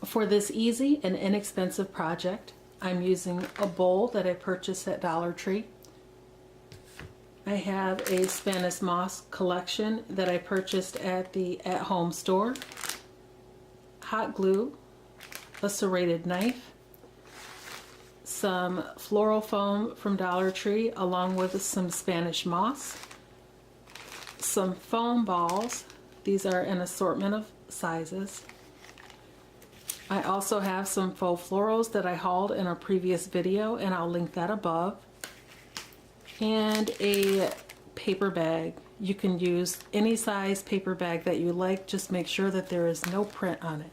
For this easy and inexpensive project, I'm using a bowl that I purchased at Dollar Tree. I have a Spanish moss collection that I purchased at the at-home store, hot glue, a serrated knife, some floral foam from Dollar Tree along with some Spanish moss, some foam balls. These are an assortment of sizes. I also have some faux florals that I hauled in a previous video, and I'll link that above. And a paper bag. You can use any size paper bag that you like, just make sure that there is no print on it.